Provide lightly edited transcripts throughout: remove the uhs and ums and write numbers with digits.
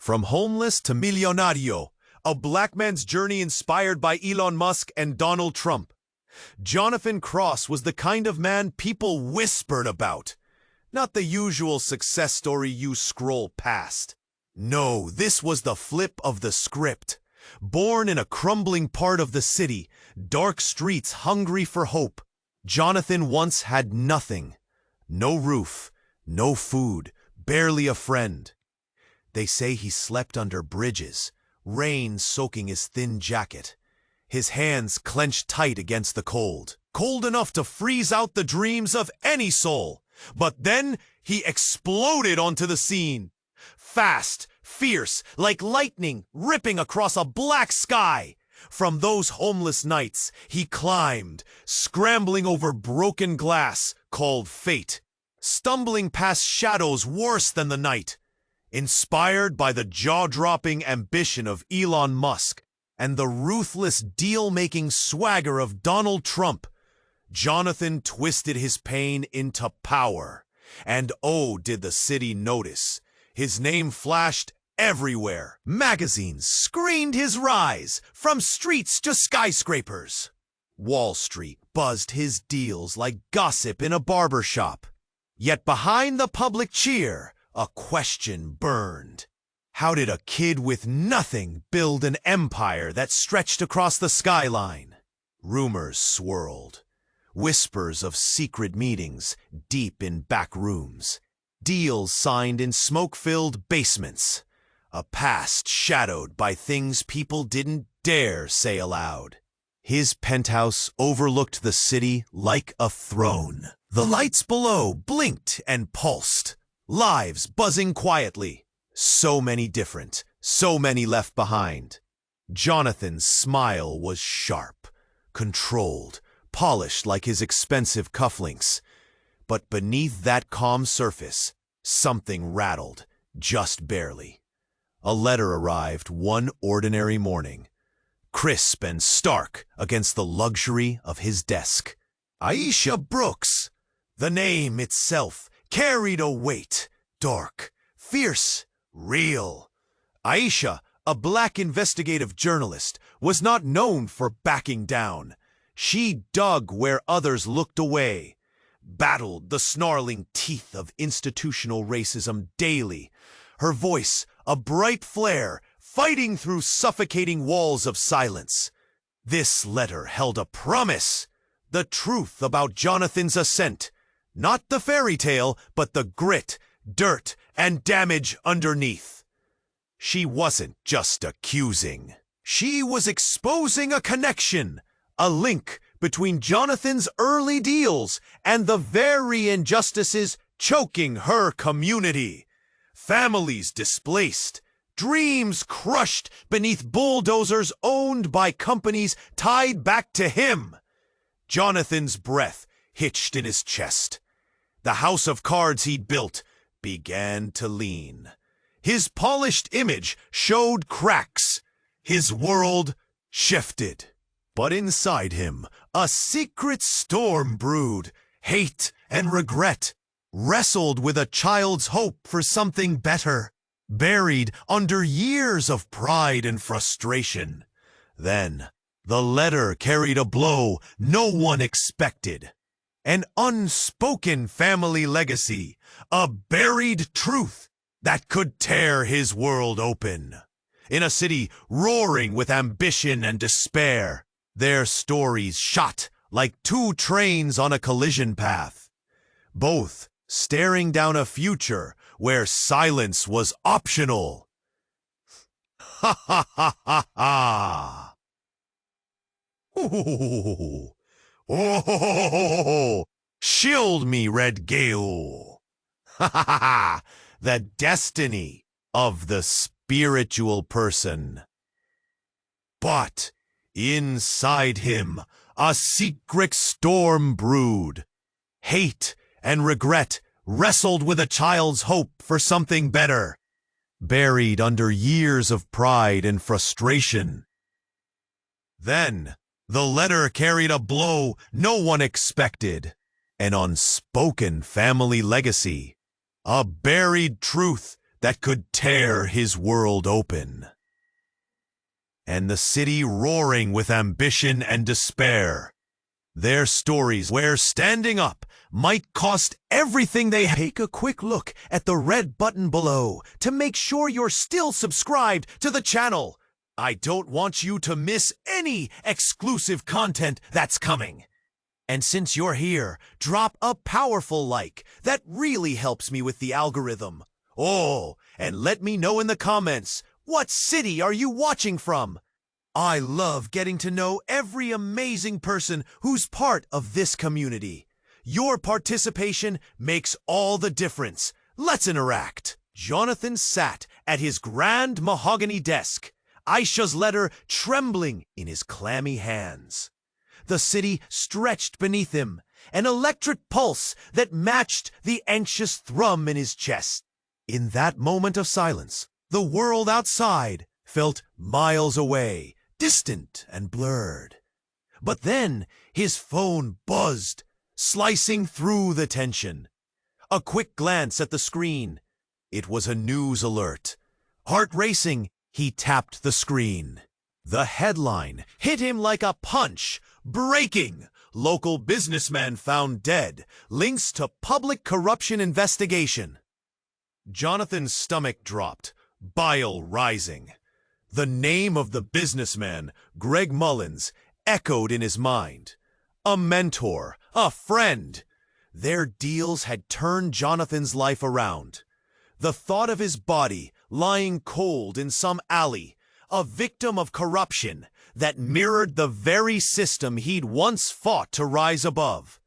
From homeless to millonario, a black man's journey inspired by Elon Musk and Donald Trump. Jonathan Cross was the kind of man people whispered about, not the usual success story you scroll past. No, this was the flip of the script. Born in a crumbling part of the city, dark streets hungry for hope, Jonathan once had nothing. No roof, no food, barely a friend. They say he slept under bridges, rain soaking his thin jacket. His hands clenched tight against the cold, cold enough to freeze out the dreams of any soul. But then he exploded onto the scene. Fast, fierce, like lightning ripping across a black sky. From those homeless nights, he climbed, scrambling over broken glass called fate, stumbling past shadows worse than the night. Inspired by the jaw-dropping ambition of Elon Musk and the ruthless deal-making swagger of Donald Trump, Jonathan twisted his pain into power. And oh, did the city notice. His name flashed everywhere. Magazines screened his rise, from streets to skyscrapers. Wall Street buzzed his deals like gossip in a barber shop. Yet behind the public cheer, a question burned. How did a kid with nothing build an empire that stretched across the skyline? Rumors swirled. Whispers of secret meetings deep in back rooms. Deals signed in smoke-filled basements. A past shadowed by things people didn't dare say aloud. His penthouse overlooked the city like a throne. The lights below blinked and pulsed. Lives buzzing quietly. So many different, so many left behind. Jonathan's smile was sharp, controlled, polished like his expensive cufflinks. But beneath that calm surface, something rattled, just barely. A letter arrived one ordinary morning, crisp and stark against the luxury of his desk. Aisha Brooks. The name itself carried a weight, dark, fierce, real. Aisha, a black investigative journalist, was not known for backing down. She dug where others looked away, battled the snarling teeth of institutional racism daily, her voice a bright flare fighting through suffocating walls of silence. This letter held a promise, the truth about Jonathan's ascent, not the fairy tale, but the grit, dirt, and damage underneath. She wasn't just accusing. She was exposing a connection, a link between Jonathan's early deals and the very injustices choking her community. Families displaced, dreams crushed beneath bulldozers owned by companies tied back to him. Jonathan's breath hitched in his chest. The house of cards he'd built began to lean. His polished image showed cracks. His world shifted. But inside him, a secret storm brewed. Hate and regret wrestled with a child's hope for something better, buried under years of pride and frustration. Then, the letter carried a blow no one expected. An unspoken family legacy, a buried truth that could tear his world open. In a city roaring with ambition and despair, their stories shot like two trains on a collision path, both staring down a future where silence was optional. Ha ha ha ha ha! Oh, oh, shield me, Red Gale. Ha ha ha ha! The destiny of the spiritual person. But inside him, a secret storm brewed. Hate and regret wrestled with a child's hope for something better, buried under years of pride and frustration. Then, the letter carried a blow no one expected, an unspoken family legacy, a buried truth that could tear his world open. And the city roaring with ambition and despair. Their stories where standing up might cost everything they have. Take a quick look at the red button below to make sure you're still subscribed to the channel. I don't want you to miss any exclusive content that's coming. And since you're here, drop a powerful like. That really helps me with the algorithm. Oh, and let me know in the comments, what city are you watching from? I love getting to know every amazing person who's part of this community. Your participation makes all the difference. Let's interact. Jonathan sat at his grand mahogany desk, Aisha's letter trembling in his clammy hands. The city stretched beneath him, an electric pulse that matched the anxious thrum in his chest. In that moment of silence, the world outside felt miles away, distant and blurred. But then his phone buzzed, slicing through the tension. A quick glance at the screen. It was a news alert. Heart racing, he tapped the screen. The headline hit him like a punch. Breaking! Local businessman found dead. Links to public corruption investigation. Jonathan's stomach dropped, bile rising. The name of the businessman, Greg Mullins, echoed in his mind. A mentor, a friend. Their deals had turned Jonathan's life around. The thought of his body lying cold in some alley, a victim of corruption that mirrored the very system he'd once fought to rise above.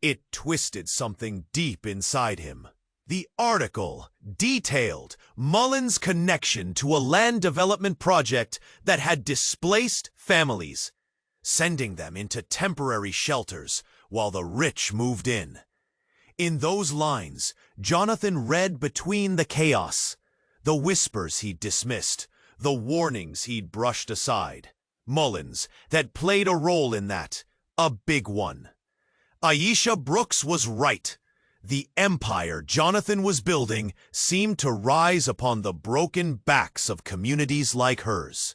It twisted something deep inside him. The article detailed Mullins' connection to a land development project that had displaced families, sending them into temporary shelters while the rich moved in. In those lines, Jonathan read between the chaos, the whispers he'd dismissed, the warnings he'd brushed aside. Mullins that played a role in that, a big one. Aisha Brooks was right. The empire Jonathan was building seemed to rise upon the broken backs of communities like hers.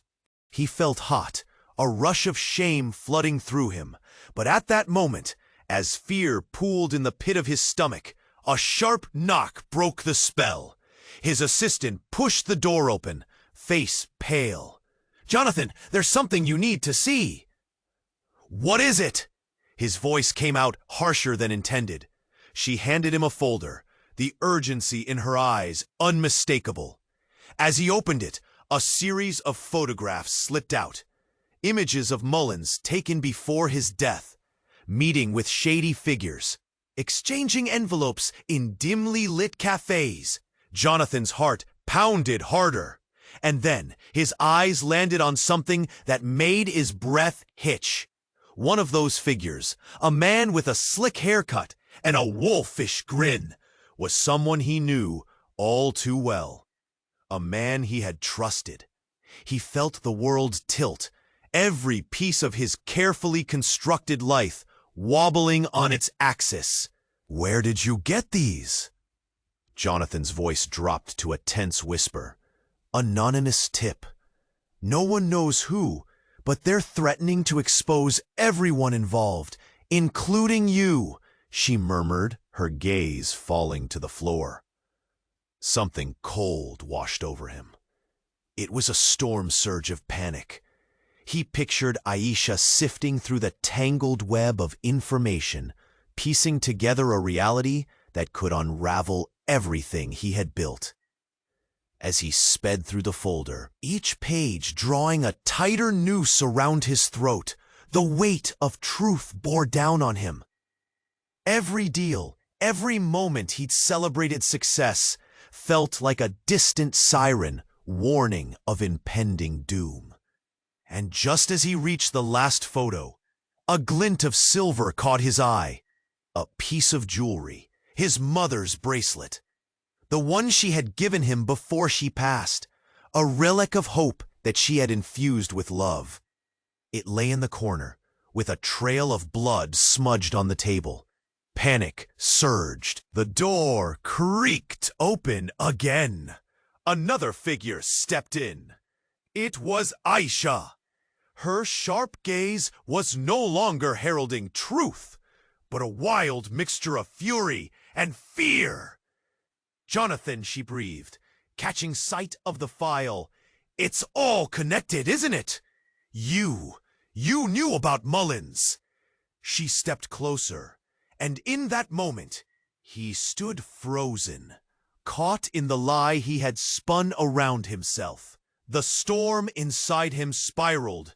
He felt hot, a rush of shame flooding through him, but at that moment, as fear pooled in the pit of his stomach, a sharp knock broke the spell. His assistant pushed the door open, face pale. "Jonathan, there's something you need to see." "What is it?" His voice came out harsher than intended. She handed him a folder, the urgency in her eyes unmistakable. As he opened it, a series of photographs slipped out. Images of Mullins taken before his death, meeting with shady figures, exchanging envelopes in dimly lit cafes. Jonathan's heart pounded harder. And then his eyes landed on something that made his breath hitch. One of those figures, a man with a slick haircut and a wolfish grin, was someone he knew all too well. A man he had trusted. He felt the world tilt, every piece of his carefully constructed life wobbling on its axis. "Where did you get these?" Jonathan's voice dropped to a tense whisper. "Anonymous tip. No one knows who, but they're threatening to expose everyone involved, including you," she murmured, her gaze falling to the floor. Something cold washed over him. It was a storm surge of panic. He pictured Aisha sifting through the tangled web of information, piecing together a reality that could unravel everything he had built. As he sped through the folder, each page drawing a tighter noose around his throat, the weight of truth bore down on him. Every deal, every moment he'd celebrated success, felt like a distant siren warning of impending doom. And just as he reached the last photo, a glint of silver caught his eye. A piece of jewelry, his mother's bracelet. The one she had given him before she passed, a relic of hope that she had infused with love. It lay in the corner, with a trail of blood smudged on the table. Panic surged. The door creaked open again. Another figure stepped in. It was Aisha. Her sharp gaze was no longer heralding truth, but a wild mixture of fury and fear. "Jonathan," she breathed, catching sight of the file. "It's all connected, isn't it? You knew about Mullins." She stepped closer, and in that moment, he stood frozen, caught in the lie he had spun around himself. The storm inside him spiraled,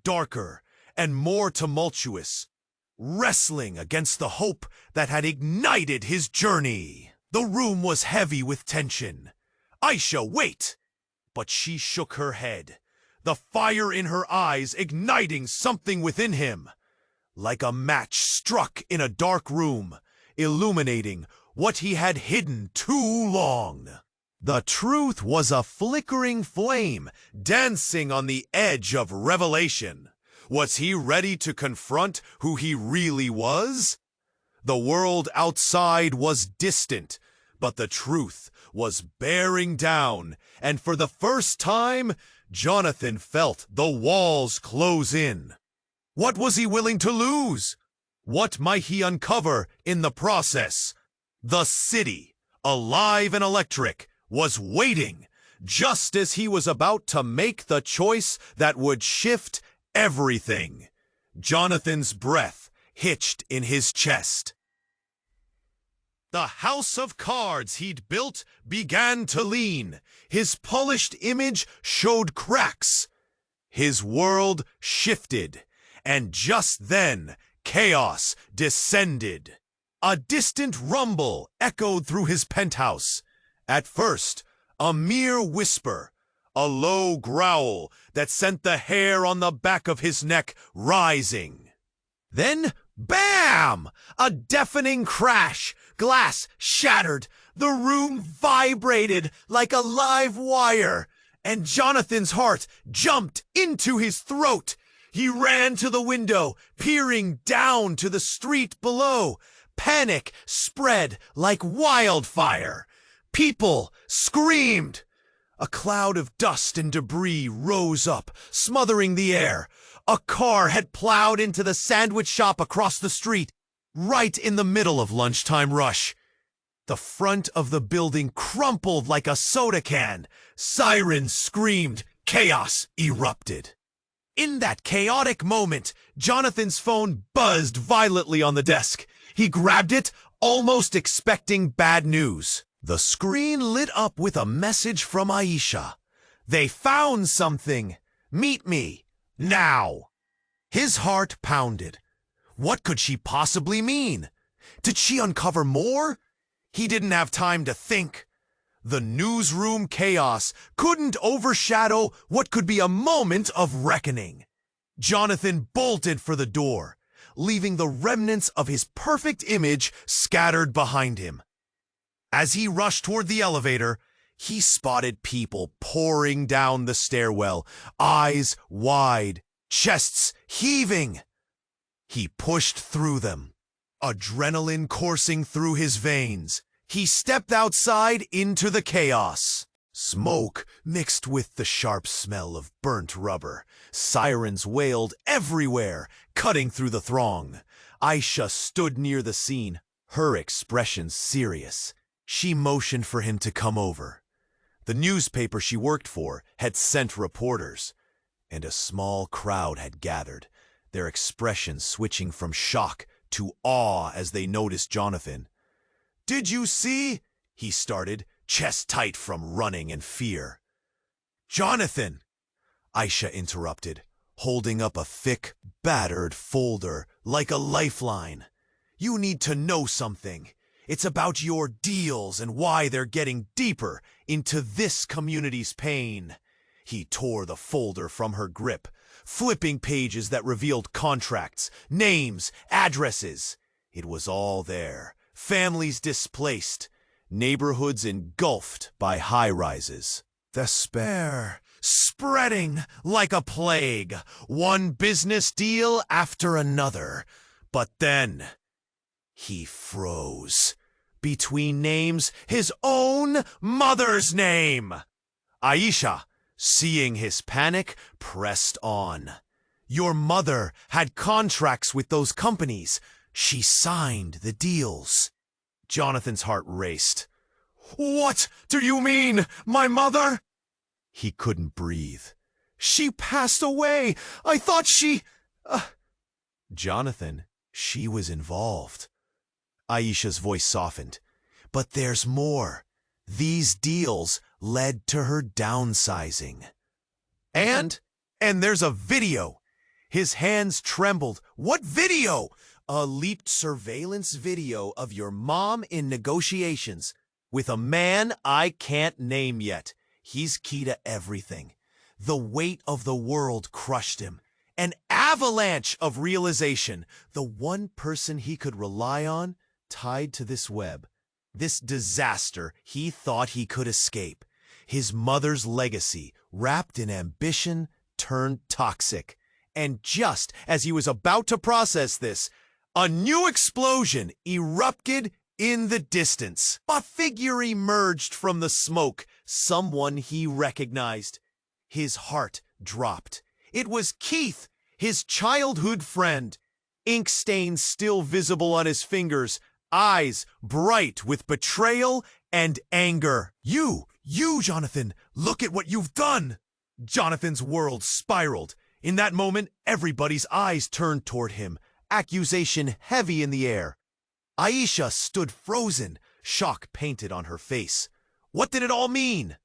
darker and more tumultuous, wrestling against the hope that had ignited his journey. The room was heavy with tension. "Aisha, wait!" But she shook her head, the fire in her eyes igniting something within him. Like a match struck in a dark room, illuminating what he had hidden too long. The truth was a flickering flame, dancing on the edge of revelation. Was he ready to confront who he really was? The world outside was distant, but the truth was bearing down, and for the first time, Jonathan felt the walls close in. What was he willing to lose? What might he uncover in the process? The city, alive and electric, was waiting, just as he was about to make the choice that would shift everything. Jonathan's breath hitched in his chest. The house of cards he'd built began to lean. His polished image showed cracks. His world shifted, and just then, chaos descended. A distant rumble echoed through his penthouse. At first, a mere whisper, a low growl that sent the hair on the back of his neck rising. Then, bam! A deafening crash. Glass shattered. The room vibrated like a live wire, and Jonathan's heart jumped into his throat. He ran to the window, peering down to the street below. Panic spread like wildfire. People screamed. A cloud of dust and debris rose up, smothering the air. A car had plowed into the sandwich shop across the street, right in the middle of lunchtime rush. The front of the building crumpled like a soda can. Sirens screamed. Chaos erupted. In that chaotic moment, Jonathan's phone buzzed violently on the desk. He grabbed it, almost expecting bad news. The screen lit up with a message from Aisha. "They found something. Meet me. Now." His heart pounded. What could she possibly mean? Did she uncover more? He didn't have time to think. The newsroom chaos couldn't overshadow what could be a moment of reckoning. Jonathan bolted for the door, leaving the remnants of his perfect image scattered behind him. As he rushed toward the elevator, he spotted people pouring down the stairwell, eyes wide, chests heaving. He pushed through them, adrenaline coursing through his veins. He stepped outside into the chaos. Smoke mixed with the sharp smell of burnt rubber. Sirens wailed everywhere, cutting through the throng. Aisha stood near the scene, her expression serious. She motioned for him to come over. The newspaper she worked for had sent reporters, and a small crowd had gathered, their expressions switching from shock to awe as they noticed Jonathan. "Did you see?" he started, chest tight from running and fear. "Jonathan!" Aisha interrupted, holding up a thick, battered folder like a lifeline. "You need to know something. It's about your deals and why they're getting deeper into this community's pain." He tore the folder from her grip, flipping pages that revealed contracts, names, addresses. It was all there. Families displaced, neighborhoods engulfed by high-rises. Despair spreading like a plague, one business deal after another. But then he froze, between names, his own mother's name. Aisha, seeing his panic, pressed on. Your mother had contracts with those companies. She signed the deals. Jonathan's heart raced. What do you mean, my mother? He couldn't breathe. She passed away. I thought she... Jonathan, she was involved. Aisha's voice softened. But there's more. These deals led to her downsizing. And there's a video. His hands trembled. What video? A leaked surveillance video of your mom in negotiations with a man I can't name yet. He's key to everything. The weight of the world crushed him. An avalanche of realization. The one person he could rely on tied to this web. This disaster he thought he could escape. His mother's legacy, wrapped in ambition, turned toxic. And just as he was about to process this, a new explosion erupted in the distance. A figure emerged from the smoke, someone he recognized. His heart dropped. It was Keith, his childhood friend. Ink stains still visible on his fingers, eyes bright with betrayal and anger. You, Jonathan, look at what you've done! Jonathan's world spiraled. In that moment, everybody's eyes turned toward him, accusation heavy in the air. Aisha stood frozen, shock painted on her face. What did it all mean?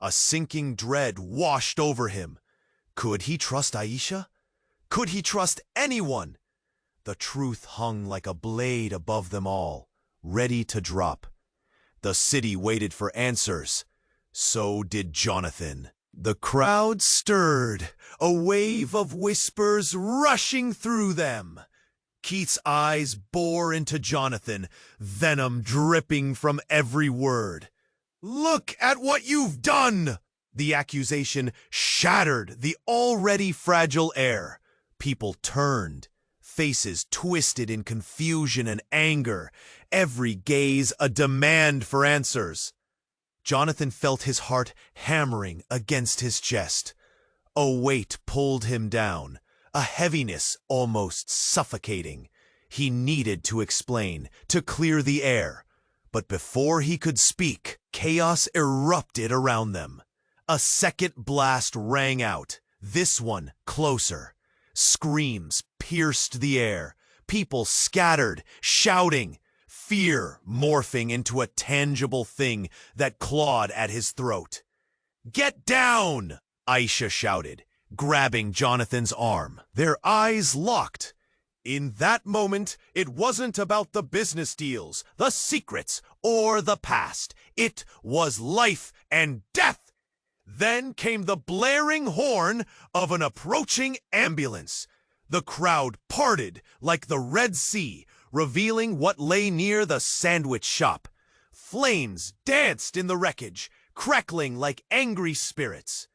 A sinking dread washed over him. Could he trust Aisha? Could he trust anyone? The truth hung like a blade above them all, ready to drop. The city waited for answers. So did Jonathan. The crowd stirred, a wave of whispers rushing through them. Keith's eyes bore into Jonathan, venom dripping from every word. Look at what you've done! The accusation shattered the already fragile air. People turned, faces twisted in confusion and anger, every gaze a demand for answers. Jonathan felt his heart hammering against his chest. A weight pulled him down, a heaviness almost suffocating. He needed to explain, to clear the air. But before he could speak, chaos erupted around them. A second blast rang out, this one closer. Screams pierced the air, people scattered, shouting, fear morphing into a tangible thing that clawed at his throat. Get down! Aisha shouted, grabbing Jonathan's arm. Their eyes locked. In that moment, it wasn't about the business deals, the secrets, or the past. It was life and death. Then came the blaring horn of an approaching ambulance. The crowd parted like the Red Sea, revealing what lay near the sandwich shop. Flames danced in the wreckage, crackling like angry spirits.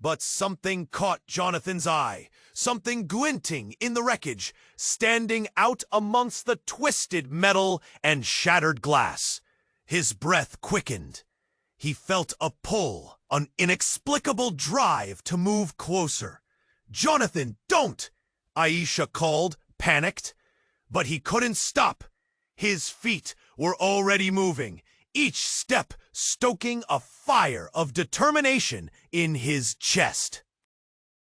But something caught Jonathan's eye, something glinting in the wreckage, standing out amongst the twisted metal and shattered glass. His breath quickened. He felt a pull, an inexplicable drive to move closer. Jonathan, don't! Aisha called, panicked. But he couldn't stop. His feet were already moving, each step stoking a fire of determination in his chest.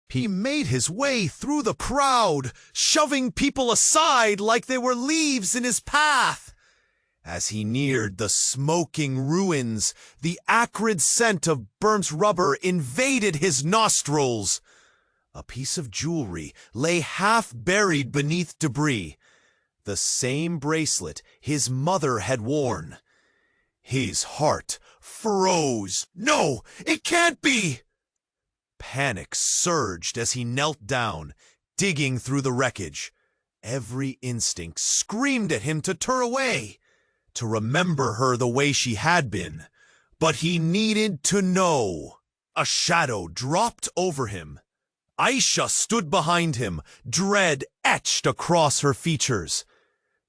He made his way through the crowd, shoving people aside like they were leaves in his path. As he neared the smoking ruins, the acrid scent of burnt rubber invaded his nostrils. A piece of jewelry lay half buried beneath debris. The same bracelet his mother had worn. His heart froze. No, it can't be! Panic surged as he knelt down, digging through the wreckage. Every instinct screamed at him to turn away, to remember her the way she had been. But he needed to know. A shadow dropped over him. Aisha stood behind him, dread etched across her features.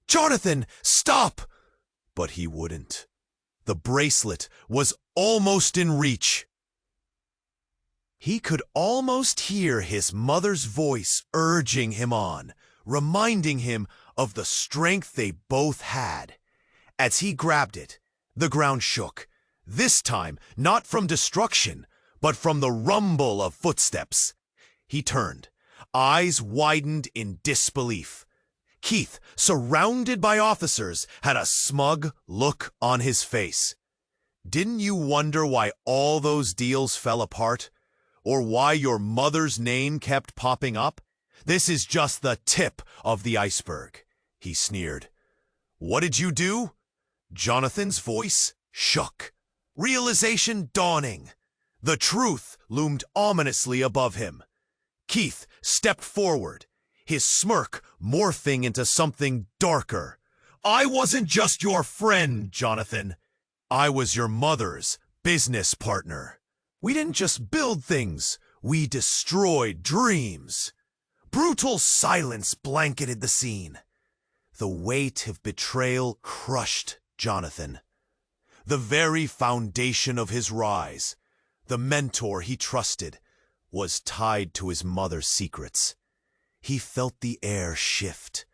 Jonathan, stop! But he wouldn't. The bracelet was almost in reach. He could almost hear his mother's voice urging him on, reminding him of the strength they both had. As he grabbed it, the ground shook, this time not from destruction, but from the rumble of footsteps. He turned, eyes widened in disbelief. Keith, surrounded by officers, had a smug look on his face. Didn't you wonder why all those deals fell apart? Or why your mother's name kept popping up? This is just the tip of the iceberg, he sneered. What did you do? Jonathan's voice shook. Realization dawning. The truth loomed ominously above him. Keith stepped forward, his smirk morphing into something darker. I wasn't just your friend, Jonathan. I was your mother's business partner. We didn't just build things, we destroyed dreams. Brutal silence blanketed the scene. The weight of betrayal crushed Jonathan. The very foundation of his rise, the mentor he trusted, was tied to his mother's secrets. He felt the air shift,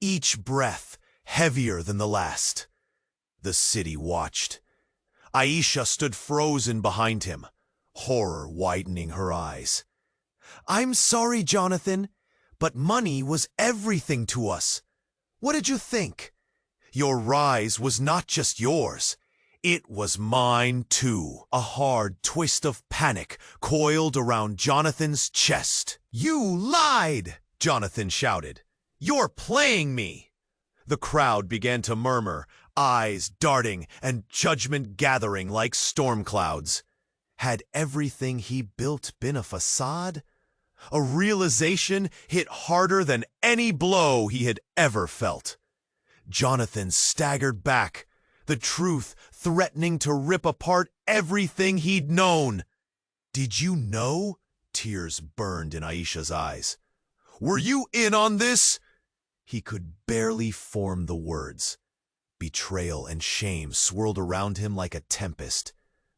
each breath heavier than the last. The city watched. Aisha stood frozen behind him, horror widening her eyes. I'm sorry, Jonathan, but money was everything to us. What did you think? Your rise was not just yours. It was mine, too. A hard twist of panic coiled around Jonathan's chest. You lied, Jonathan shouted. You're playing me. The crowd began to murmur, eyes darting and judgment gathering like storm clouds. Had everything he built been a facade? A realization hit harder than any blow he had ever felt. Jonathan staggered back, the truth threatening to rip apart everything he'd known. Did you know? Tears burned in Aisha's eyes. Were you in on this? He could barely form the words. Betrayal and shame swirled around him like a tempest.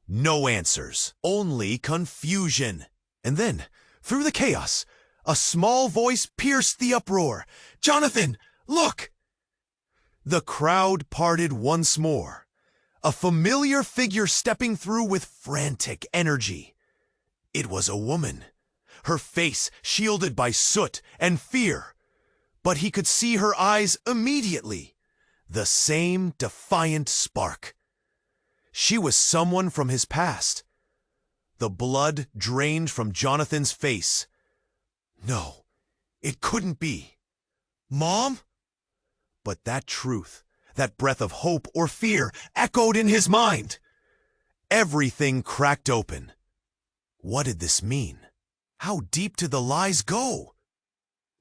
No answers, only confusion. And then, through the chaos, a small voice pierced the uproar. Jonathan, look! The crowd parted once more, a familiar figure stepping through with frantic energy. It was a woman, her face shielded by soot and fear. But he could see her eyes immediately, the same defiant spark. She was someone from his past. The blood drained from Jonathan's face. No, it couldn't be. Mom? But that truth, that breath of hope or fear, echoed in his mind. Everything cracked open. What did this mean? How deep did the lies go?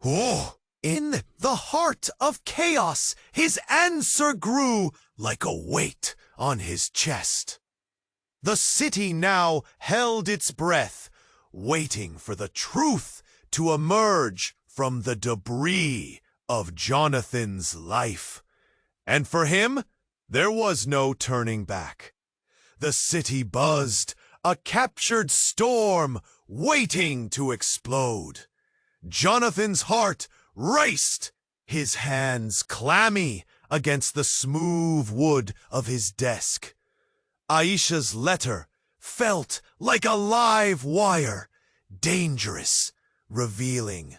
Oh! In the heart of chaos, his answer grew like a weight on his chest. The city now held its breath, waiting for the truth to emerge from the debris of Jonathan's life. And for him, there was no turning back. The city buzzed, a captured storm waiting to explode. Jonathan's heart raced, his hands clammy against the smooth wood of his desk. Aisha's letter felt like a live wire, dangerous, revealing.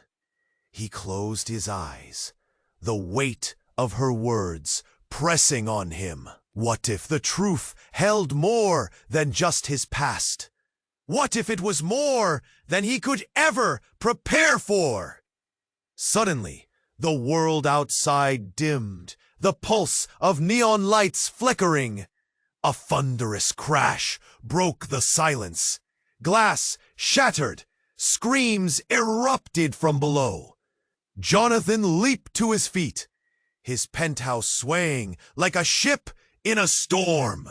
He closed his eyes, the weight of her words pressing on him. What if the truth held more than just his past? What if it was more than he could ever prepare for? Suddenly, the world outside dimmed, the pulse of neon lights flickering. A thunderous crash broke the silence. Glass shattered, screams erupted from below. Jonathan leaped to his feet, his penthouse swaying like a ship in a storm.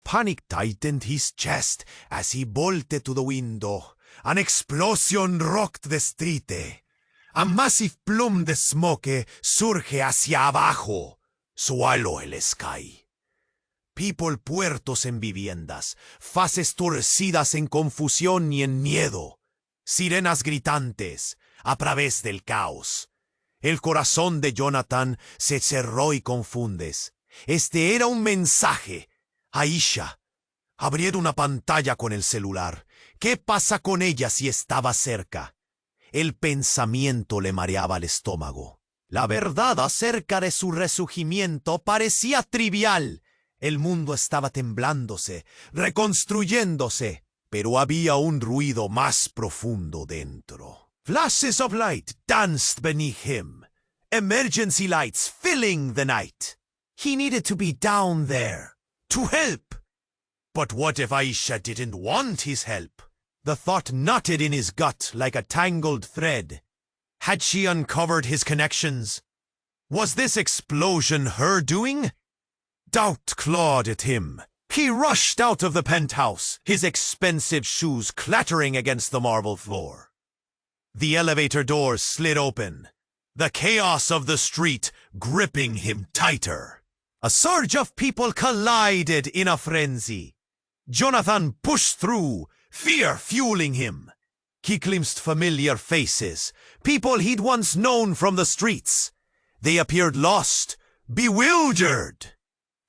Panic tightened his chest as he bolted to the window. An explosion rocked the street. A massive plume de smoke surge hacia abajo. Swallow el sky. People puertos en viviendas, faces torcidas en confusión y en miedo, sirenas gritantes a través del caos. El corazón de Jonathan se cerró y confundes. Este era un mensaje. Aisha, abrir una pantalla con el celular. ¿Qué pasa con ella si estaba cerca? El pensamiento le mareaba el estómago. La verdad acerca de su resurgimiento parecía trivial. El mundo estaba temblándose, reconstruyéndose, pero había un ruido más profundo dentro. Flashes of light danced beneath him. Emergency lights filling the night. He needed to be down there, to help. But what if Aisha didn't want his help? The thought knotted in his gut like a tangled thread. Had she uncovered his connections? Was this explosion her doing? Doubt clawed at him. He rushed out of the penthouse, his expensive shoes clattering against the marble floor. The elevator doors slid open, the chaos of the street gripping him tighter. A surge of people collided in a frenzy. Jonathan pushed through, fear fueling him. He glimpsed familiar faces, people he'd once known from the streets. They appeared lost, bewildered.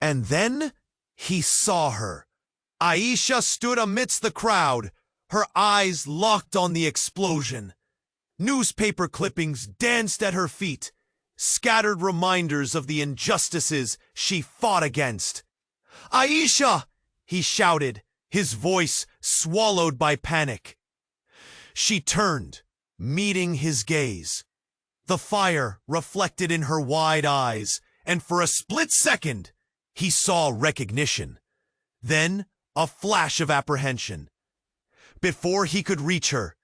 And then he saw her. Aisha stood amidst the crowd, her eyes locked on the explosion. Newspaper clippings danced at her feet, scattered reminders of the injustices she fought against. "Aisha!" he shouted, his voice swallowed by panic. She turned, meeting his gaze. The fire reflected in her wide eyes, and for a split second, he saw recognition. Then, a flash of apprehension. Before he could reach her,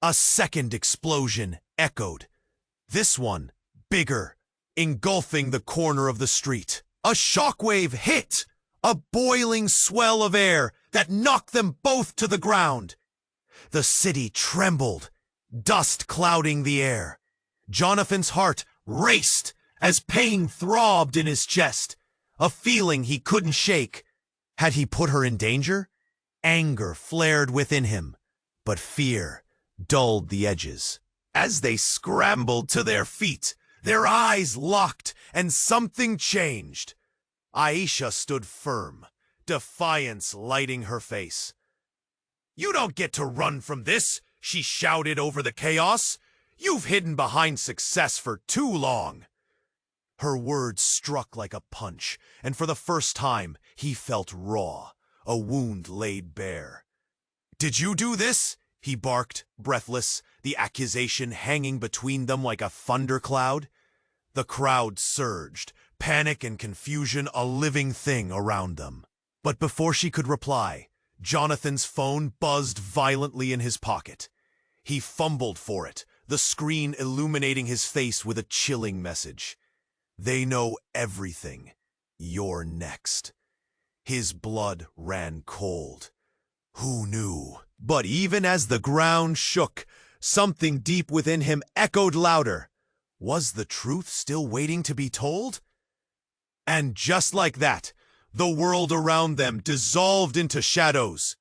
a second explosion echoed. This one, bigger, engulfing the corner of the street. A shockwave hit, a boiling swell of air that knocked them both to the ground. The city trembled, dust clouding the air. Jonathan's heart raced as pain throbbed in his chest, a feeling he couldn't shake. Had he put her in danger? Anger flared within him, but fear dulled the edges. As they scrambled to their feet, their eyes locked, and something changed. Aisha stood firm, defiance lighting her face. "You don't get to run from this," she shouted over the chaos. "You've hidden behind success for too long." Her words struck like a punch, and for the first time, he felt raw, a wound laid bare. "Did you do this?" he barked, breathless, the accusation hanging between them like a thundercloud. The crowd surged, panic and confusion a living thing around them. But before she could reply, Jonathan's phone buzzed violently in his pocket. He fumbled for it, the screen illuminating his face with a chilling message. "They know everything. You're next." His blood ran cold. Who knew? But even as the ground shook, something deep within him echoed louder. Was the truth still waiting to be told? And just like that, the world around them dissolved into shadows.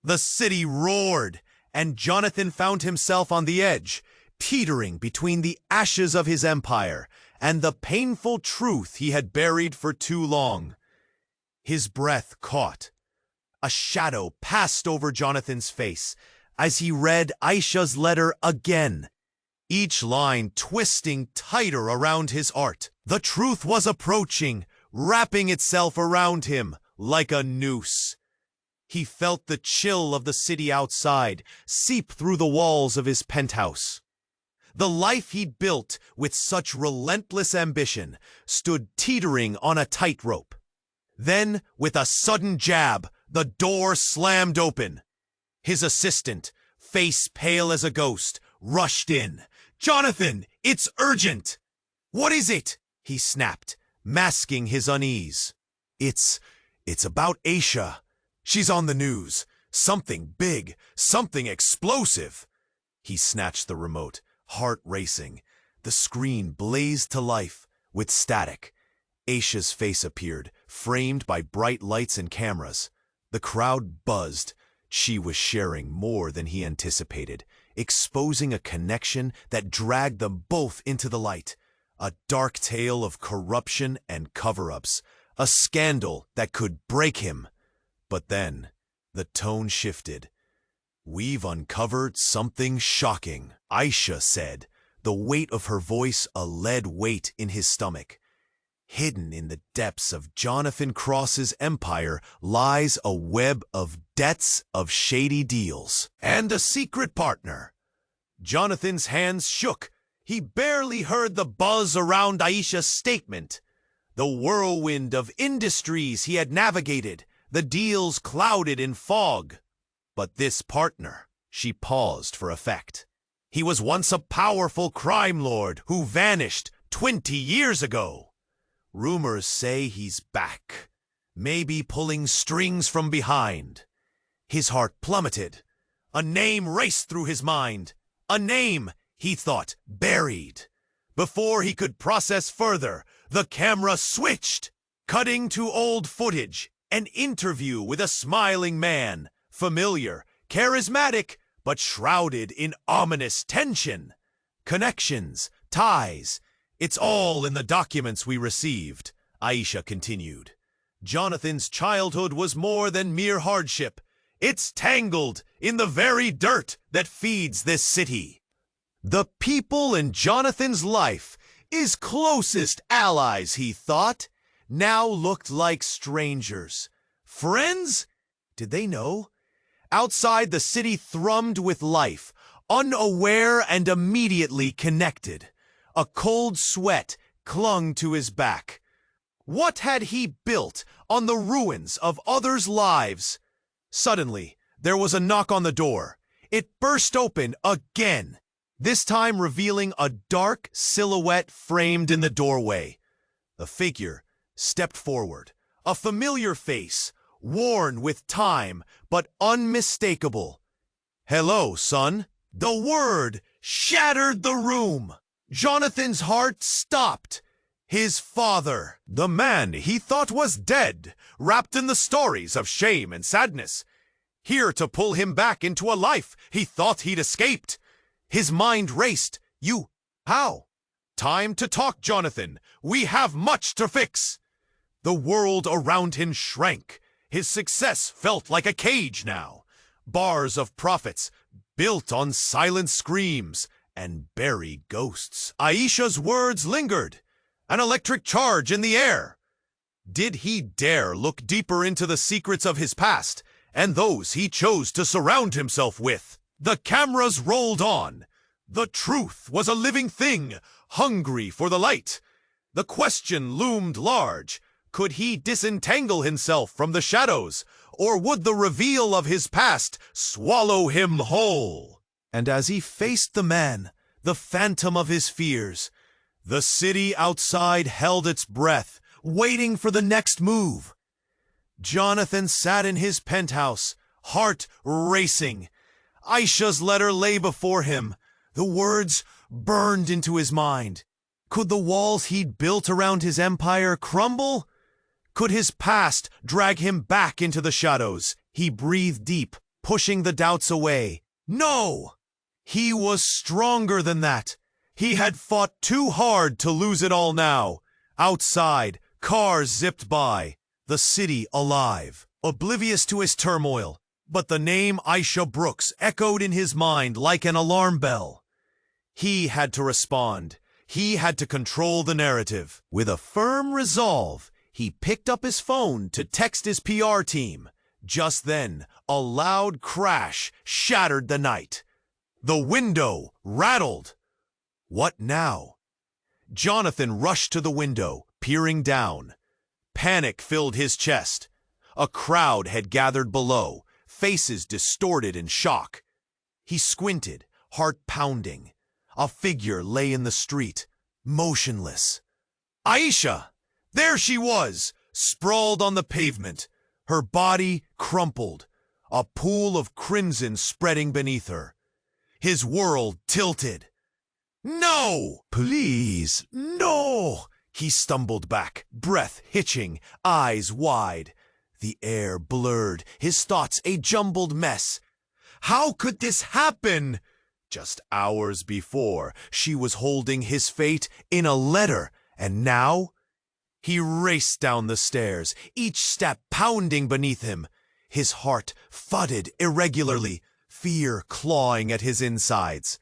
The city roared, and Jonathan found himself on the edge, teetering between the ashes of his empire and the painful truth he had buried for too long. His breath caught. A shadow passed over Jonathan's face as he read Aisha's letter again, each line twisting tighter around his heart. The truth was approaching, wrapping itself around him like a noose. He felt the chill of the city outside seep through the walls of his penthouse. The life he'd built with such relentless ambition stood teetering on a tightrope. Then, with a sudden jab, the door slammed open. His assistant, face pale as a ghost, rushed in. "Jonathan, it's urgent!" "What is it?" he snapped, masking his unease. It's about Aisha. She's on the news. Something big, something explosive." He snatched the remote, heart racing. The screen blazed to life with static. Aisha's face appeared, framed by bright lights and cameras. The crowd buzzed. She was sharing more than he anticipated, exposing a connection that dragged them both into the light. A dark tale of corruption and cover-ups, a scandal that could break him. But then, the tone shifted. "We've uncovered something shocking," Aisha said, the weight of her voice a lead weight in his stomach. "Hidden in the depths of Jonathan Cross's empire lies a web of debts, of shady deals, and a secret partner." Jonathan's hands shook. He barely heard the buzz around Aisha's statement. The whirlwind of industries he had navigated, the deals clouded in fog. But this partner, she paused for effect. He was once a powerful crime lord who vanished 20 years ago. Rumors say he's back, maybe pulling strings from behind. His heart plummeted. A name raced through his mind. A name, he thought, buried. Before he could process further, the camera switched, cutting to old footage, an interview with a smiling man, familiar, charismatic, but shrouded in ominous tension. Connections, ties, it's all in the documents we received, Aisha continued. Jonathan's childhood was more than mere hardship. It's tangled in the very dirt that feeds this city. The people in Jonathan's life, his closest allies, he thought, now looked like strangers. Friends? Did they know? Outside, the city thrummed with life, unaware and immediately connected. A cold sweat clung to his back. What had he built on the ruins of others' lives? Suddenly, there was a knock on the door. It burst open again, this time revealing a dark silhouette framed in the doorway. The figure stepped forward, a familiar face, worn with time, but unmistakable. "Hello, son." The word shattered the room. Jonathan's heart stopped. His father, the man he thought was dead, wrapped in the stories of shame and sadness, here to pull him back into a life he thought he'd escaped. His mind raced. "You, how?" "Time to talk, Jonathan. We have much to fix." The world around him shrank. His success felt like a cage now. Bars of profits, built on silent screams and buried ghosts. Aisha's words lingered, an electric charge in the air. Did he dare look deeper into the secrets of his past and those he chose to surround himself with? The cameras rolled on. The truth was a living thing, hungry for the light. The question loomed large. Could he disentangle himself from the shadows, or would the reveal of his past swallow him whole? And as he faced the man, the phantom of his fears, the city outside held its breath, waiting for the next move. Jonathan sat in his penthouse, heart racing. Aisha's letter lay before him. The words burned into his mind. Could the walls he'd built around his empire crumble? Could his past drag him back into the shadows? He breathed deep, pushing the doubts away. No! He was stronger than that. He had fought too hard to lose it all now. Outside, cars zipped by, the city alive, oblivious to his turmoil. But the name Aisha Brooks echoed in his mind like an alarm bell. He had to respond. He had to control the narrative. With a firm resolve, he picked up his phone to text his PR team. Just then, a loud crash shattered the night. The window rattled. What now? Jonathan rushed to the window, peering down. Panic filled his chest. A crowd had gathered below, faces distorted in shock. He squinted, heart pounding. A figure lay in the street, motionless. Aisha! There she was, sprawled on the pavement, her body crumpled, a pool of crimson spreading beneath her. His world tilted. "No! Please, no!" He stumbled back, breath hitching, eyes wide. The air blurred, his thoughts a jumbled mess. How could this happen? Just hours before, she was holding his fate in a letter, and now? He raced down the stairs, each step pounding beneath him. His heart thudded irregularly, fear clawing at his insides.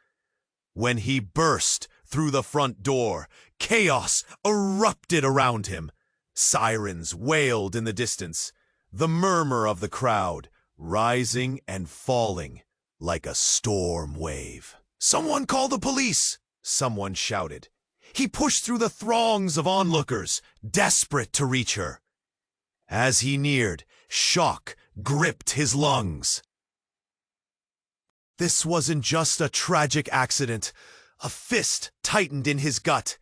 When he burst through the front door, chaos erupted around him. Sirens wailed in the distance, the murmur of the crowd rising and falling like a storm wave. "Someone call the police!" someone shouted. He pushed through the throngs of onlookers, desperate to reach her. As he neared, shock gripped his lungs. This wasn't just a tragic accident. A fist tightened in his gut.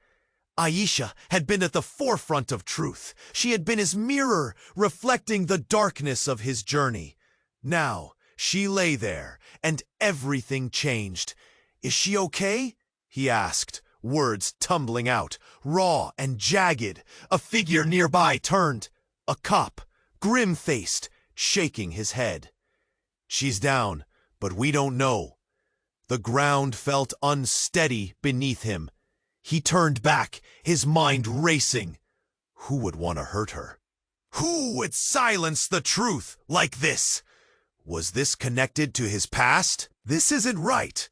Aisha had been at the forefront of truth. She had been his mirror, reflecting the darkness of his journey. Now, she lay there, and everything changed. "Is she okay?" he asked, words tumbling out, raw and jagged. A figure nearby turned. A cop, grim-faced, shaking his head. "She's down, but we don't know." The ground felt unsteady beneath him. He turned back, his mind racing. Who would want to hurt her? Who would silence the truth like this? Was this connected to his past? "This isn't right,"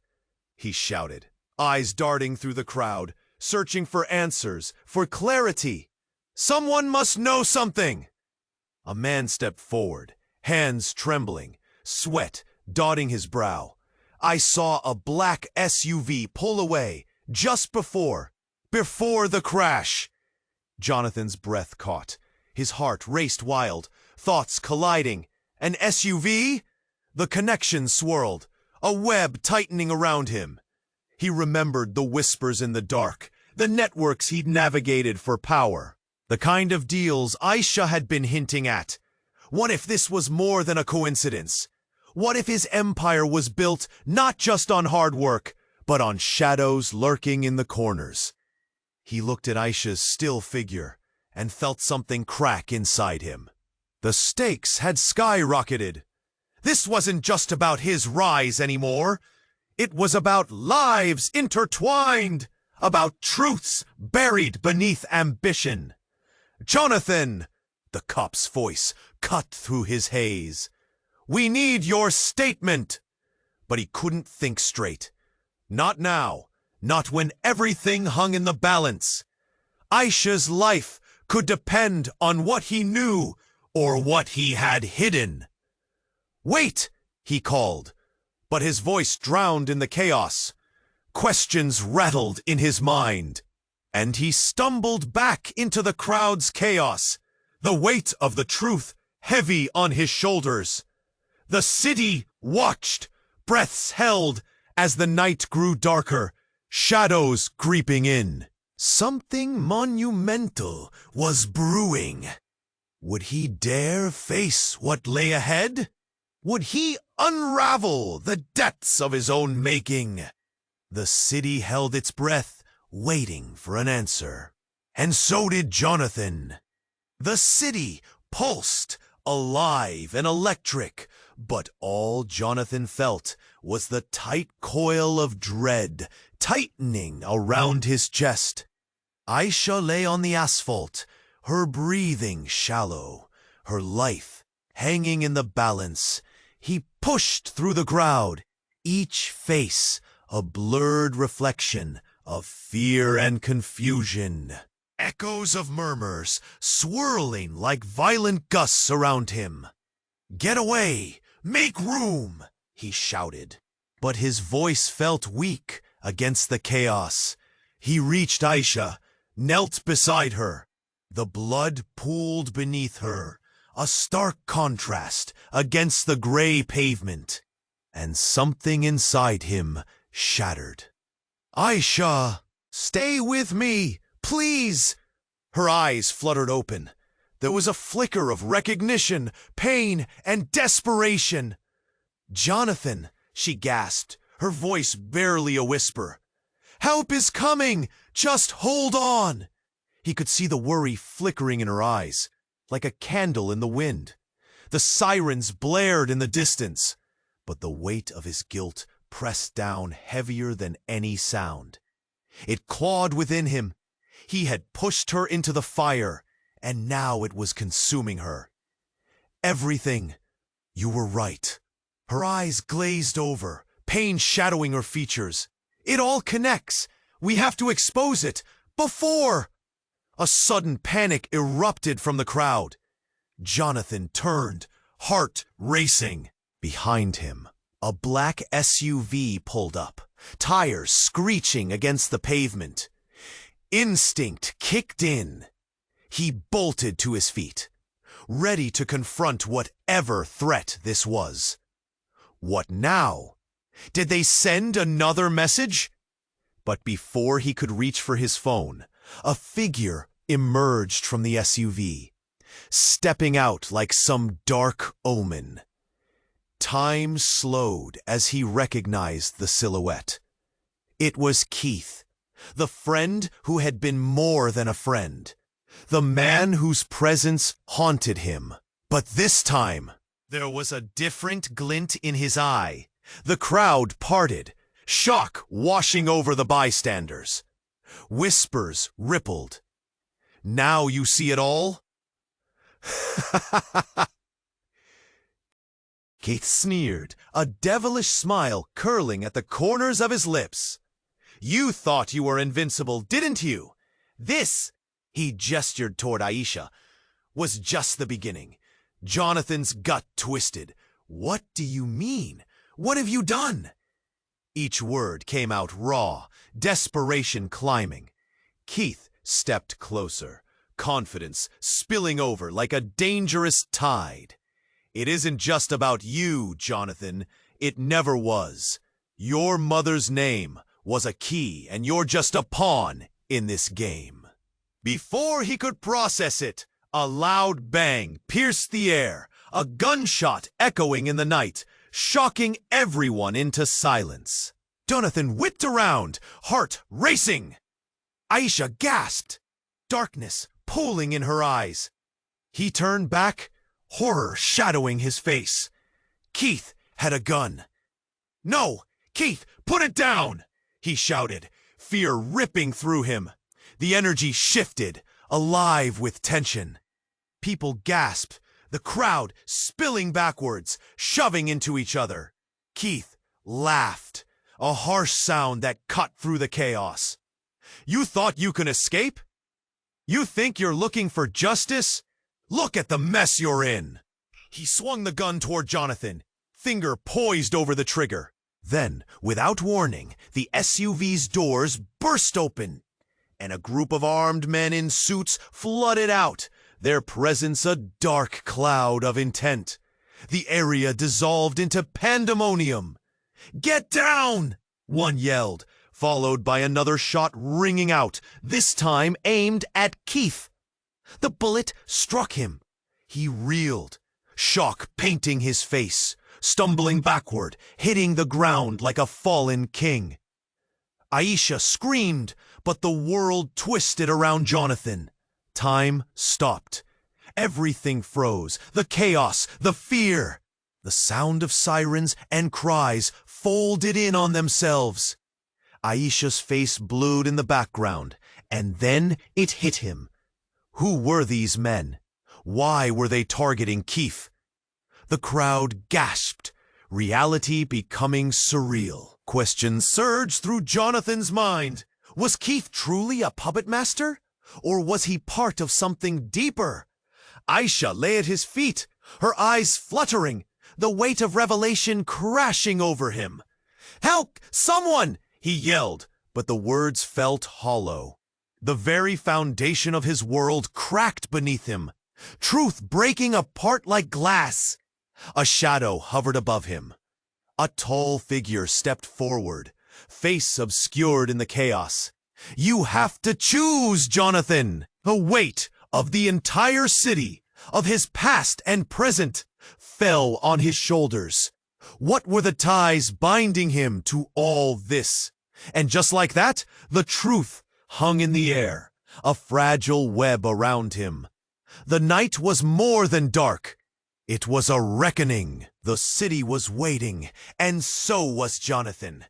he shouted, eyes darting through the crowd, searching for answers, for clarity. "Someone must know something." A man stepped forward, hands trembling, sweat dotting his brow. I saw a black SUV pull away just before the crash. Jonathan's breath caught. His heart raced wild, thoughts colliding. An SUV? The connection swirled, a web tightening around him. He remembered the whispers in the dark, the networks he'd navigated for power, the kind of deals Aisha had been hinting at. What if this was more than a coincidence? What if his empire was built not just on hard work, but on shadows lurking in the corners? He looked at Aisha's still figure and felt something crack inside him. The stakes had skyrocketed. This wasn't just about his rise anymore. It was about lives intertwined, about truths buried beneath ambition. "Jonathan!" The cop's voice cut through his haze. "We need your statement." But he couldn't think straight. Not now. Not when everything hung in the balance. Aisha's life could depend on what he knew or what he had hidden. "Wait!" he called, but his voice drowned in the chaos. Questions rattled in his mind, and he stumbled back into the crowd's chaos, the weight of the truth heavy on his shoulders. The city watched, breaths held, as the night grew darker, shadows creeping in. Something monumental was brewing. Would he dare face what lay ahead? Would he unravel the depths of his own making? The city held its breath, waiting for an answer. And so did Jonathan. The city pulsed, alive and electric, but all Jonathan felt was the tight coil of dread tightening around his chest. Aisha lay on the asphalt, her breathing shallow, her life hanging in the balance. He pushed through the crowd, each face a blurred reflection of fear and confusion. Echoes of murmurs swirling like violent gusts around him. "Get away! Make room!" he shouted. But his voice felt weak against the chaos. He reached Aisha, knelt beside her. The blood pooled beneath her, a stark contrast against the gray pavement. And something inside him shattered. "Aisha, stay with me, please!" Her eyes fluttered open. There was a flicker of recognition, pain, and desperation. "Jonathan," she gasped, her voice barely a whisper. "Help is coming! Just hold on!" He could see the worry flickering in her eyes, like a candle in the wind. The sirens blared in the distance, but the weight of his guilt pressed down heavier than any sound. It clawed within him. He had pushed her into the fire, and now it was consuming her. Everything. You were right. Her eyes glazed over, pain shadowing her features. It all connects. We have to expose it. Before! A sudden panic erupted from the crowd. Jonathan turned, heart racing. Behind him, a black SUV pulled up, tires screeching against the pavement. Instinct kicked in. He bolted to his feet, ready to confront whatever threat this was. What now? Did they send another message? But before he could reach for his phone, a figure emerged from the SUV, stepping out like some dark omen. Time slowed as he recognized the silhouette. It was Keith, the friend who had been more than a friend, the man whose presence haunted him. But this time, there was a different glint in his eye. The crowd parted, shock washing over the bystanders. Whispers rippled. Now you see it all? Keith sneered, a devilish smile curling at the corners of his lips. You thought you were invincible, didn't you? This, he gestured toward Aisha, was just the beginning. Jonathan's gut twisted. What do you mean? What have you done? Each word came out raw, desperation climbing. Keith stepped closer, confidence spilling over like a dangerous tide. It isn't just about you, Jonathan. It never was. Your mother's name was a key, and you're just a pawn in this game. Before he could process it, a loud bang pierced the air, a gunshot echoing in the night, shocking everyone into silence. Jonathan whipped around, heart racing. Aisha gasped, darkness pooling in her eyes. He turned back, horror shadowing his face. Keith had a gun. No, Keith, put it down, he shouted, fear ripping through him. The energy shifted, alive with tension. People gasped, the crowd spilling backwards, shoving into each other. Keith laughed, a harsh sound that cut through the chaos. You thought you can escape? You think you're looking for justice? Look at the mess you're in. He swung the gun toward Jonathan, finger poised over the trigger. Then, without warning, the SUV's doors burst open, and a group of armed men in suits flooded out, their presence a dark cloud of intent. The area dissolved into pandemonium. Get down! One yelled, followed by another shot ringing out, this time aimed at Keith. The bullet struck him. He reeled, shock painting his face, stumbling backward, hitting the ground like a fallen king. Aisha screamed, but the world twisted around Jonathan. Time stopped. Everything froze, the chaos, the fear. The sound of sirens and cries folded in on themselves. Aisha's face blued in the background, and then it hit him. Who were these men? Why were they targeting Keith? The crowd gasped, reality becoming surreal. Questions surged through Jonathan's mind. Was Keith truly a puppet master? Or was he part of something deeper? Aisha lay at his feet, her eyes fluttering, the weight of revelation crashing over him. Help! Someone! He yelled, but the words felt hollow. The very foundation of his world cracked beneath him, truth breaking apart like glass. A shadow hovered above him. A tall figure stepped forward, face obscured in the chaos. You have to choose, Jonathan! The weight of the entire city, of his past and present, fell on his shoulders. What were the ties binding him to all this? And just like that, the truth hung in the air, a fragile web around him. The night was more than dark. It was a reckoning. The city was waiting, and so was Jonathan.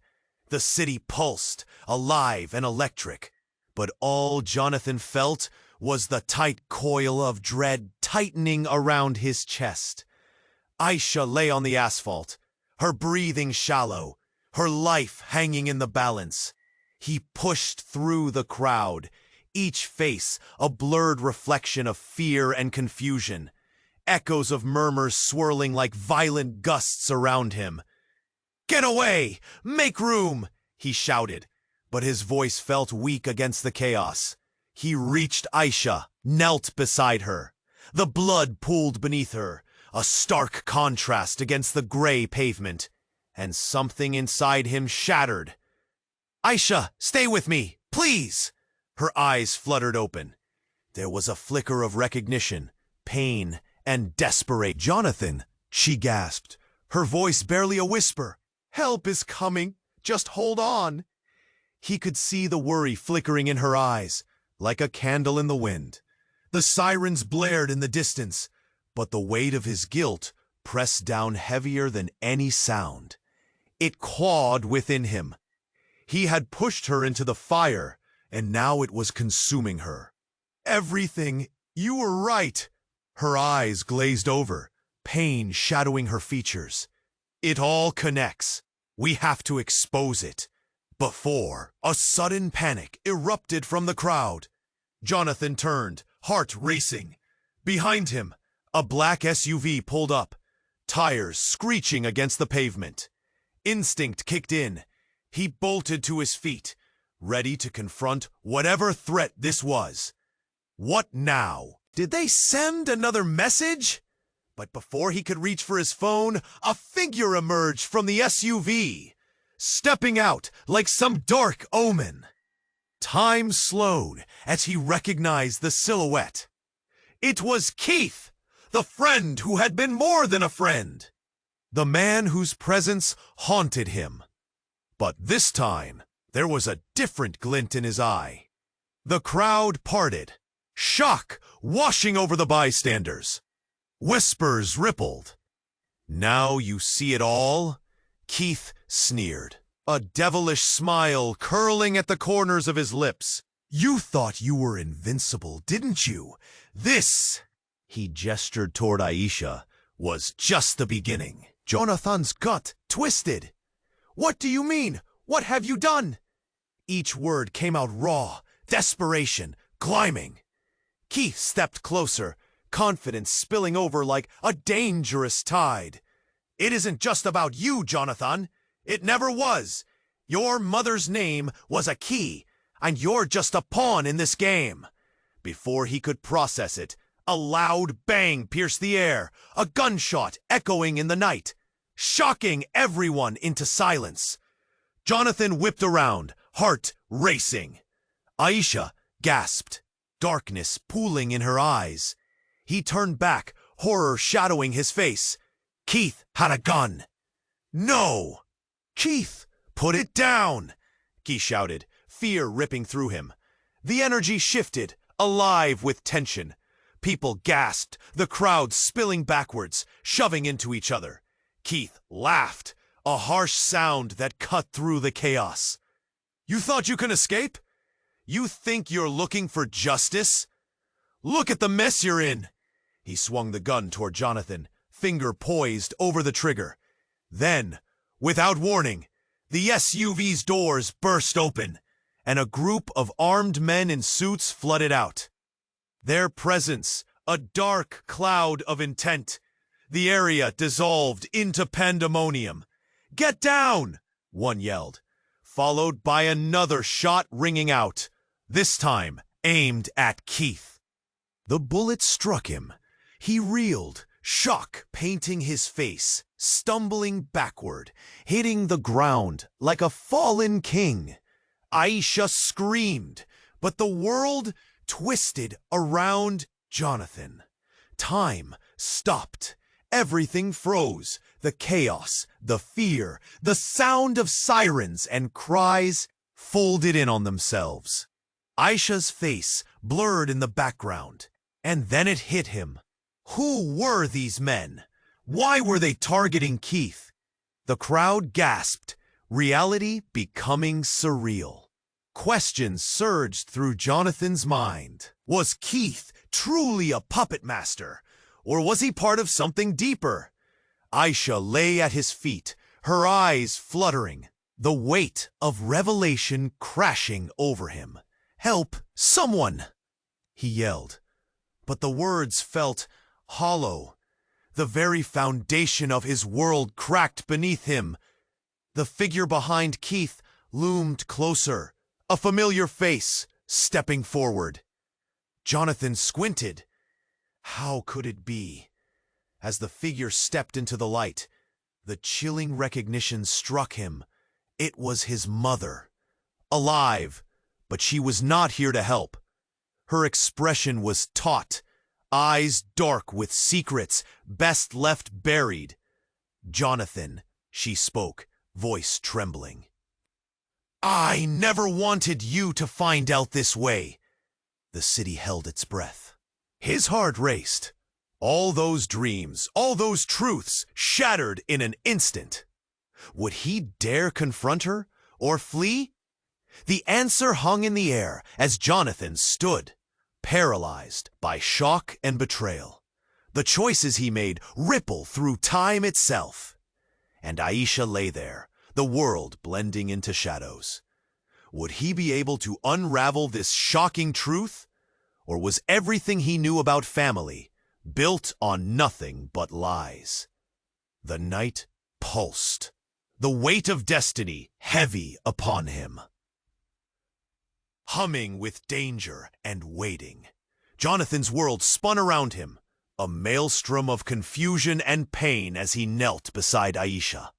The city pulsed, alive and electric. But all Jonathan felt was the tight coil of dread tightening around his chest. Aisha lay on the asphalt, her breathing shallow, her life hanging in the balance. He pushed through the crowd, each face a blurred reflection of fear and confusion, echoes of murmurs swirling like violent gusts around him. "Get away! Make room!" he shouted, but his voice felt weak against the chaos. He reached Aisha, knelt beside her. The blood pooled beneath her, a stark contrast against the gray pavement, and something inside him shattered. "Aisha, stay with me, please!" Her eyes fluttered open. There was a flicker of recognition, pain, and desperation. "Jonathan," she gasped, her voice barely a whisper. "Help is coming. Just hold on." He could see the worry flickering in her eyes, like a candle in the wind. The sirens blared in the distance, but the weight of his guilt pressed down heavier than any sound. It clawed within him. He had pushed her into the fire, and now it was consuming her. "Everything, you were right." Her eyes glazed over, pain shadowing her features. "It all connects. We have to expose it." Before, a sudden panic erupted from the crowd. Jonathan turned, heart racing. Behind him, a black SUV pulled up, tires screeching against the pavement. Instinct kicked in. He bolted to his feet, ready to confront whatever threat this was. What now? Did they send another message? But before he could reach for his phone, a figure emerged from the SUV, stepping out like some dark omen. Time slowed as he recognized the silhouette. It was Keith, the friend who had been more than a friend. The man whose presence haunted him. But this time, there was a different glint in his eye. The crowd parted, shock washing over the bystanders. Whispers rippled. "Now you see it all?" Keith sneered, a devilish smile curling at the corners of his lips. "You thought you were invincible, didn't you? This," he gestured toward Aisha, "was just the beginning." Jonathan's gut twisted. "What do you mean? What have you done?" Each word came out raw, desperation, climbing. Keith stepped closer, confidence spilling over like a dangerous tide. "It isn't just about you, Jonathan. It never was. Your mother's name was a key, and you're just a pawn in this game." Before he could process it, a loud bang pierced the air, a gunshot echoing in the night, shocking everyone into silence. Jonathan whipped around, heart racing. Aisha gasped, darkness pooling in her eyes. He turned back, horror shadowing his face. Keith had a gun. "No!" "Keith, put it down!" he shouted, fear ripping through him. The energy shifted, alive with tension. People gasped, the crowd spilling backwards, shoving into each other. Keith laughed, a harsh sound that cut through the chaos. "You thought you can escape? You think you're looking for justice? Look at the mess you're in!" He swung the gun toward Jonathan, finger poised over the trigger. Then, without warning, the SUV's doors burst open, and a group of armed men in suits flooded out. Their presence, a dark cloud of intent. The area dissolved into pandemonium. "Get down!" one yelled, followed by another shot ringing out, this time aimed at Keith. The bullet struck him. He reeled, shock painting his face, stumbling backward, hitting the ground like a fallen king. Aisha screamed, but the world twisted around Jonathan. Time stopped. Everything froze. The chaos, the fear, the sound of sirens and cries folded in on themselves. Aisha's face blurred in the background. And then it hit him. Who were these men? Why were they targeting Keith? The crowd gasped, reality becoming surreal. Questions surged through Jonathan's mind. Was Keith truly a puppet master, or was he part of something deeper? Aisha lay at his feet, her eyes fluttering, the weight of revelation crashing over him. "Help! Someone!" he yelled. But the words felt hollow. The very foundation of his world cracked beneath him. The figure behind Keith loomed closer, a familiar face stepping forward. Jonathan squinted. How could it be? As the figure stepped into the light, the chilling recognition struck him. It was his mother. Alive, but she was not here to help. Her expression was taut, eyes dark with secrets best left buried. "Jonathan," she spoke, voice trembling. "I never wanted you to find out this way." The city held its breath. His heart raced. All those dreams, all those truths shattered in an instant. Would he dare confront her or flee? The answer hung in the air as Jonathan stood, paralyzed by shock and betrayal. The choices he made ripple through time itself. And Aisha lay there, the world blending into shadows. Would he be able to unravel this shocking truth? Or was everything he knew about family built on nothing but lies? The night pulsed, the weight of destiny heavy upon him. Humming with danger and waiting, Jonathan's world spun around him, a maelstrom of confusion and pain as he knelt beside Aisha.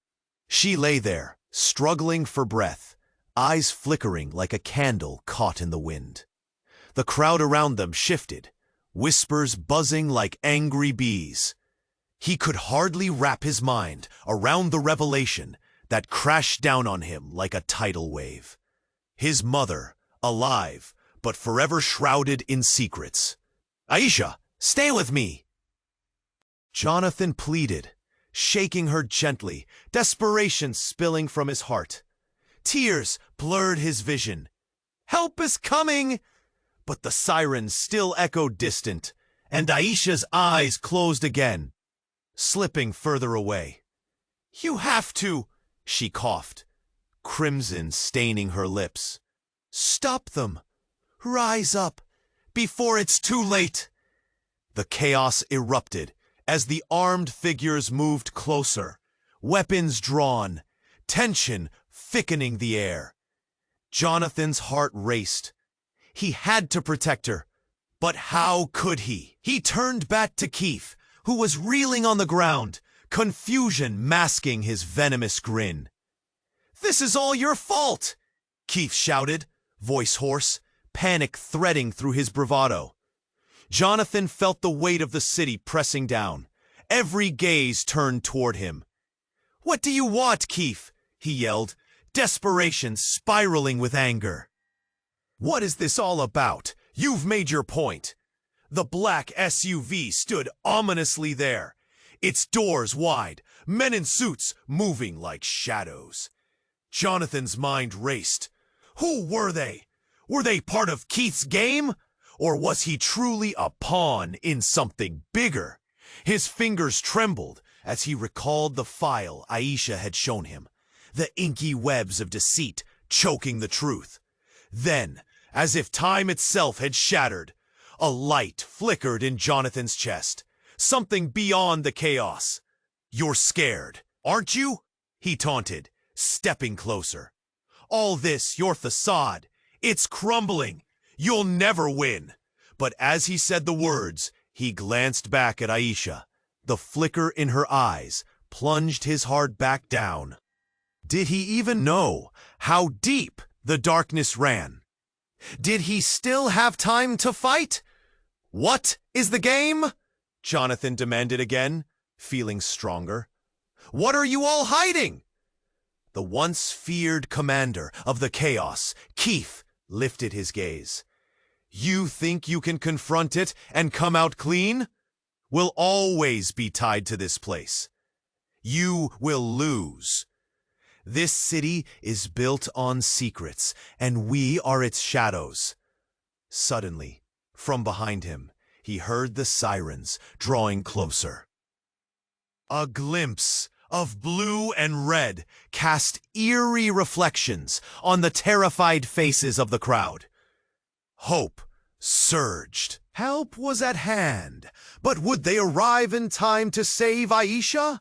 She lay there, struggling for breath, eyes flickering like a candle caught in the wind. The crowd around them shifted, whispers buzzing like angry bees. He could hardly wrap his mind around the revelation that crashed down on him like a tidal wave. His mother, alive, but forever shrouded in secrets. "Aisha, stay with me!" Jonathan pleaded, shaking her gently, desperation spilling from his heart. Tears blurred his vision. "Help is coming!" But the sirens still echoed distant, and Aisha's eyes closed again, slipping further away. "You have to," she coughed, crimson staining her lips. "Stop them. Rise up, before it's too late." The chaos erupted as the armed figures moved closer, weapons drawn, tension thickening the air. Jonathan's heart raced. He had to protect her, but how could he? He turned back to Keith, who was reeling on the ground, confusion masking his venomous grin. "This is all your fault!" Keith shouted, voice hoarse, panic threading through his bravado. Jonathan felt the weight of the city pressing down, every gaze turned toward him. "What do you want, Keith?" he yelled, desperation spiraling with anger. "What is this all about? You've made your point." The black SUV stood ominously there, its doors wide, men in suits moving like shadows. Jonathan's mind raced. Who were they? Were they part of Keith's game? Or was he truly a pawn in something bigger? His fingers trembled as he recalled the file Aisha had shown him, the inky webs of deceit choking the truth. Then, as if time itself had shattered, a light flickered in Jonathan's chest, something beyond the chaos. "You're scared, aren't you?" he taunted, stepping closer. "All this, your facade, it's crumbling. You'll never win." But as he said the words, he glanced back at Aisha. The flicker in her eyes plunged his heart back down. Did he even know how deep the darkness ran? Did he still have time to fight? "What is the game?" Jonathan demanded again, feeling stronger. "What are you all hiding?" The once feared commander of the chaos, Keith, lifted his gaze. You think you can confront it and come out clean? We'll always be tied to this place. You will lose. This city is built on secrets, and we are its shadows. Suddenly, from behind him, he heard the sirens drawing closer. A glimpse of blue and red cast eerie reflections on the terrified faces of the crowd. Hope surged. Help was at hand, but would they arrive in time to save Aisha?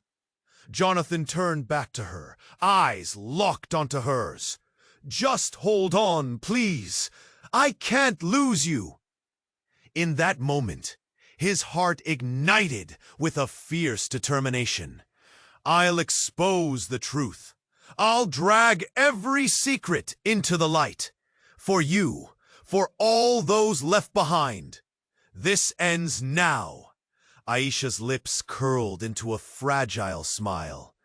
Jonathan turned back to her, eyes locked onto hers. Just hold on, please. I can't lose you. In that moment, his heart ignited with a fierce determination. I'll expose the truth. I'll drag every secret into the light. For you, for all those left behind. This ends now. Aisha's lips curled into a fragile smile,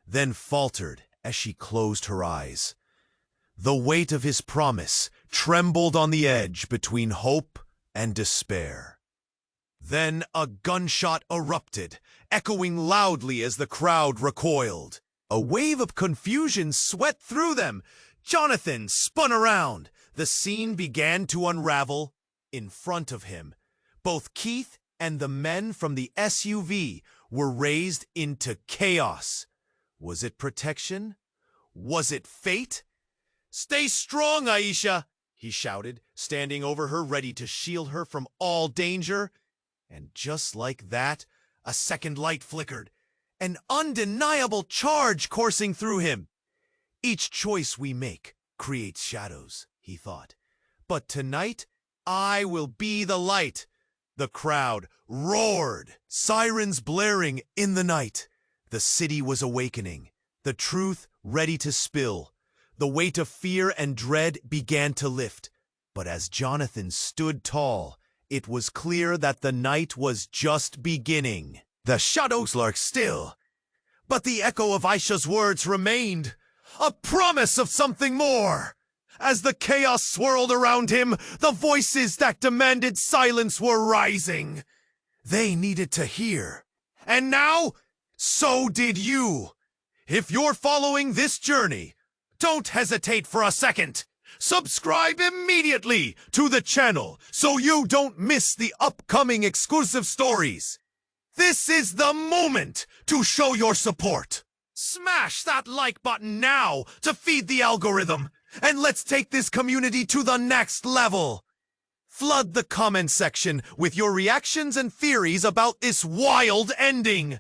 then faltered as she closed her eyes. The weight of his promise trembled on the edge between hope and despair. Then a gunshot erupted, echoing loudly as the crowd recoiled. A wave of confusion swept through them. Jonathan spun around. The scene began to unravel. In front of him, both Keith and the men from the SUV were raised into chaos. Was it protection? Was it fate? "Stay strong, Aisha!" he shouted, standing over her, ready to shield her from all danger. And just like that, a second light flickered, an undeniable charge coursing through him. Each choice we make creates shadows, he thought. But tonight, I will be the light. The crowd roared, sirens blaring in the night. The city was awakening, the truth ready to spill. The weight of fear and dread began to lift. But as Jonathan stood tall, it was clear that the night was just beginning. The shadows lurked still, but the echo of Aisha's words remained, a promise of something more. As the chaos swirled around him, the voices that demanded silence were rising. They needed to hear. And now, so did you. If you're following this journey, don't hesitate for a second. Subscribe immediately to the channel so you don't miss the upcoming exclusive stories. This is the moment to show your support. Smash that like button now to feed the algorithm. And let's take this community to the next level. Flood the comment section with your reactions and theories about this wild ending.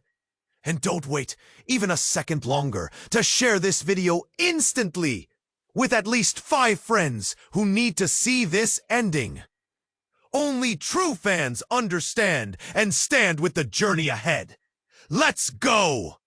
And don't wait even a second longer to share this video instantly with at least 5 friends who need to see this ending. Only true fans understand and stand with the journey ahead. Let's go!